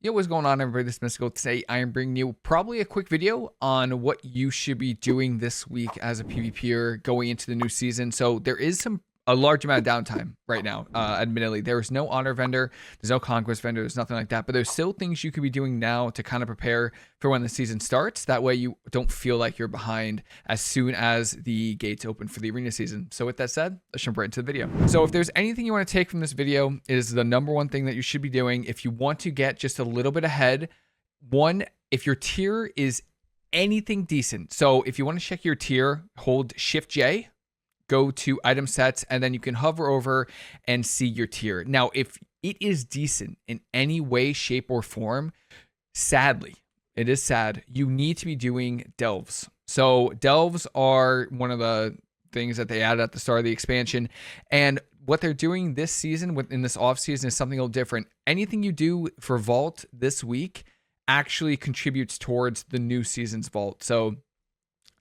Yo, what's going on, everybody? This is Mystical. Today, I am bringing you probably a quick video on what you should be doing this week as a PvPer going into the new season. So there is a large amount of downtime right now. Admittedly, there is no honor vendor, there's no conquest vendor, there's nothing like that. But there's still things you could be doing now to kind of prepare for when the season starts. That way, you don't feel like you're behind as soon as the gates open for the arena season. So with that said, let's jump right into the video. So if there's anything you want to take from this video, it is the number one thing that you should be doing if you want to get just a little bit ahead. One, if your tier is anything decent. So if you want to check your tier, hold Shift J, go to item sets, and then you can hover over and see your tier. Now, if it is decent in any way, shape, or form, sadly, it is sad, you need to be doing delves. So delves are one of the things that they added at the start of the expansion. And what they're doing this season, within this off season, is something a little different. Anything you do for Vault this week actually contributes towards the new season's Vault. So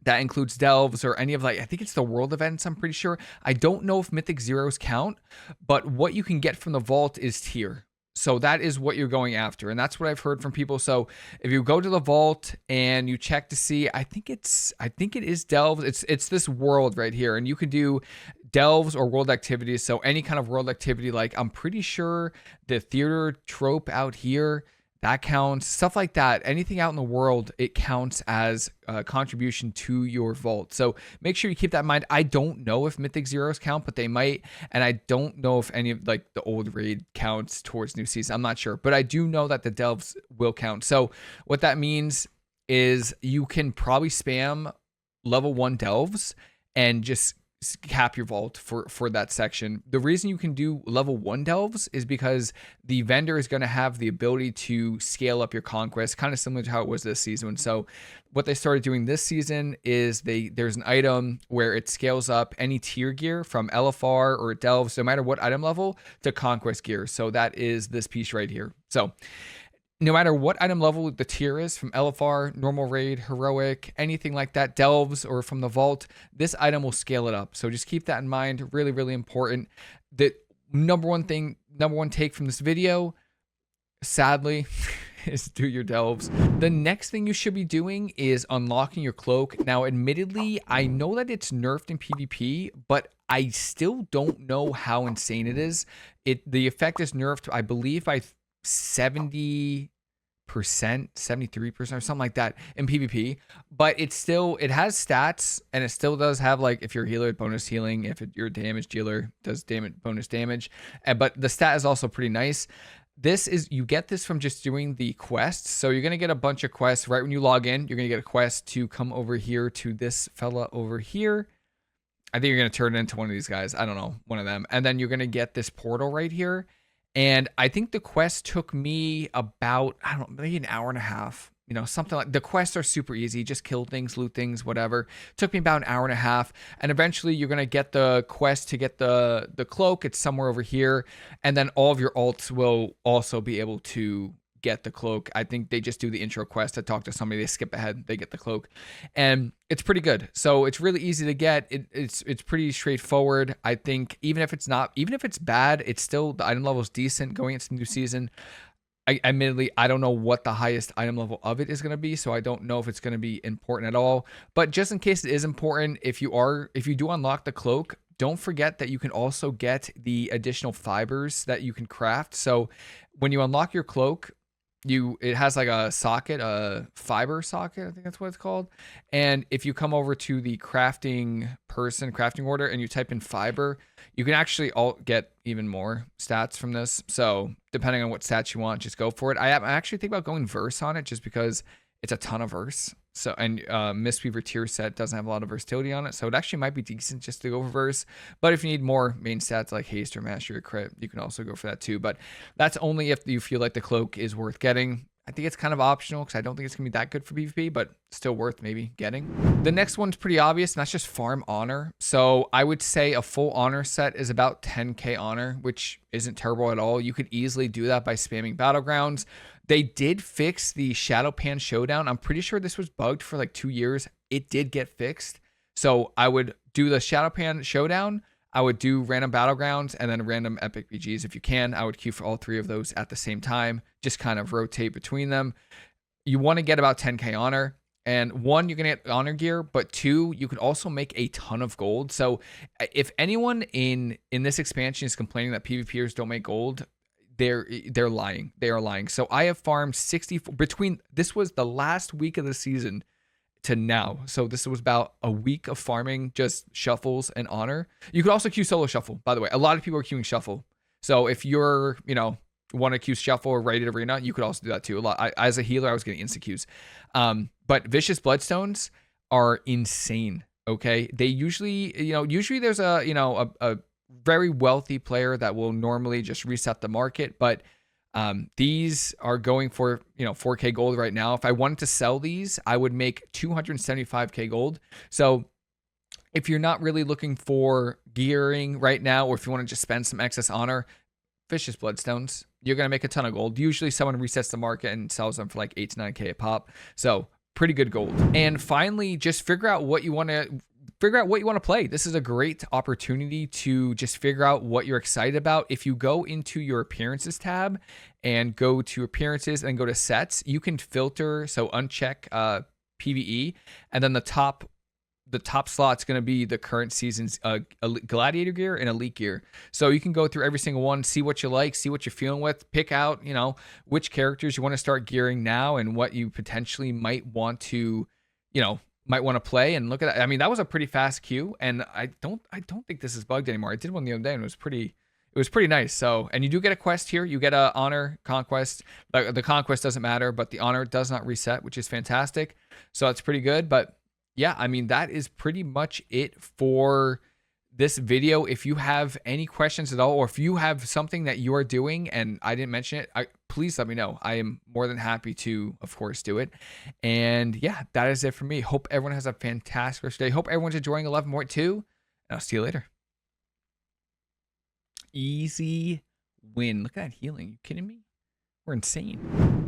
that includes delves or any of, like, I think it's the world events, I'm pretty sure. I don't know if Mythic Zeros count, but what you can get from the Vault is tier. So that is what you're going after. And that's what I've heard from people. So if you go to the Vault and you check to see, I think it is delves. It's this world right here. And you can do delves or world activities. So any kind of world activity, like I'm pretty sure the theater trope out here, that counts. Stuff like that. Anything out in the world, it counts as a contribution to your Vault. So make sure you keep that in mind. I don't know if Mythic Zeros count, but they might. And I don't know if any of, like, the old raid counts towards new season. I'm not sure. But I do know that the delves will count. So what that means is you can probably spam level 1 delves and just cap your Vault for that section. The reason you can do level 1 delves is because the vendor is going to have the ability to scale up your conquest, kind of similar to how it was this season. So what they started doing this season is there's an item where it scales up any tier gear from LFR or delves, no matter what item level, to conquest gear. So that is this piece right here. So no matter what item level the tier is, from LFR, normal raid, heroic, anything like that, delves, or from the Vault, this item will scale it up. So just keep that in mind. Really, really important. The number one take from this video, sadly, is do your delves. The next thing you should be doing is unlocking your Cloak. Now, admittedly, I know that it's nerfed in PvP, but I still don't know how insane it is. The effect is nerfed, I believe, by 70%, 73% or something like that in PvP, but it has stats, and it still does have, like, if you're a healer, bonus healing, if you're a damage dealer, does bonus damage, but the stat is also pretty nice. You get this from just doing the quests. So you're going to get a bunch of quests right when you log in. You're going to get a quest to come over here to this fella over here. I think you're going to turn it into one of these guys. I don't know, one of them. And then you're going to get this portal right here. And I think the quest took me about, I don't know, maybe an hour and a half, something like. The quests are super easy. Just kill things, loot things, whatever. Took me about an hour and a half. And eventually you're going to get the quest to get the Cloak. It's somewhere over here. And then all of your alts will also be able to get the Cloak. I think they just do the intro quest. I talk to somebody, they skip ahead, they get the Cloak, and it's pretty good. So it's really easy to get. It's pretty straightforward. I think even if it's bad, it's still, the item level is decent going into the new season. Admittedly, I don't know what the highest item level of it is going to be, so I don't know if it's going to be important at all. But just in case it is important, if you do unlock the Cloak, don't forget that you can also get the additional fibers that you can craft. So when you unlock your Cloak, it has like a socket, a fiber socket, I think that's what it's called. And if you come over to the crafting order, and you type in fiber, you can actually get even more stats from this. So depending on what stats you want, just go for it. I actually think about going verse on it, just because it's a ton of verse. So, and Mistweaver tier set doesn't have a lot of versatility on it, so it actually might be decent just to go for verse. But if you need more main stats like haste or mastery or crit, you can also go for that too. But that's only if you feel like the Cloak is worth getting. I think it's kind of optional, because I don't think it's gonna be that good for PvP, but still worth maybe getting. The next one's pretty obvious, and that's just farm honor. So I would say a full honor set is about 10k honor, which isn't terrible at all. You could easily do that by spamming battlegrounds. They did fix the Shadow Pan Showdown. I'm pretty sure this was bugged for like 2 years. It did get fixed. So I would do the Shadow Pan Showdown. I would do random battlegrounds and then random epic BGs if you can. I would queue for all 3 of those at the same time, just kind of rotate between them. You want to get about 10k honor. And 1, you're going to get honor gear, but 2, you could also make a ton of gold. So if anyone in this expansion is complaining that PvPers don't make gold, they're lying. They are lying. So I have farmed 64 between, this was the last week of the season to now. So this was about a week of farming just shuffles and honor. You could also queue solo shuffle, by the way. A lot of people are queuing shuffle. So if you're, want to queue shuffle or rated arena, you could also do that too. As a healer, I was getting insta queues. But vicious bloodstones are insane. Okay, they usually there's a very wealthy player that will normally just reset the market, but these are going for 4k gold right now. If I wanted to sell these, I would make 275k gold. So if you're not really looking for gearing right now, or if you want to just spend some excess honor, vicious bloodstones, you're going to make a ton of gold. Usually someone resets the market and sells them for like 8 to 9k a pop. So pretty good gold. And finally, just figure out what you want to play. This is a great opportunity to just figure out what you're excited about. If you go into your appearances tab and go to appearances and go to sets, you can filter, so uncheck PvE, and then the top slot's going to be the current season's gladiator gear and elite gear. So you can go through every single one, see what you like, see what you're feeling with, pick out, which characters you want to start gearing now and what you potentially might want to, play, and look at that. I mean, that was a pretty fast queue, and I don't think this is bugged anymore. I did one the other day and it was pretty nice. So, and you do get a quest here. You get a honor conquest. The conquest doesn't matter, but the honor does not reset, which is fantastic. So that's pretty good. But yeah, I mean, that is pretty much it for this video. If you have any questions at all, or if you have something that you are doing and I didn't mention it, please let me know. I am more than happy to, of course, do it. And yeah, that is it for me. Hope everyone has a fantastic rest of the day. Hope everyone's enjoying 11 more too. And I'll see you later. Easy win. Look at that healing. You kidding me? We're insane.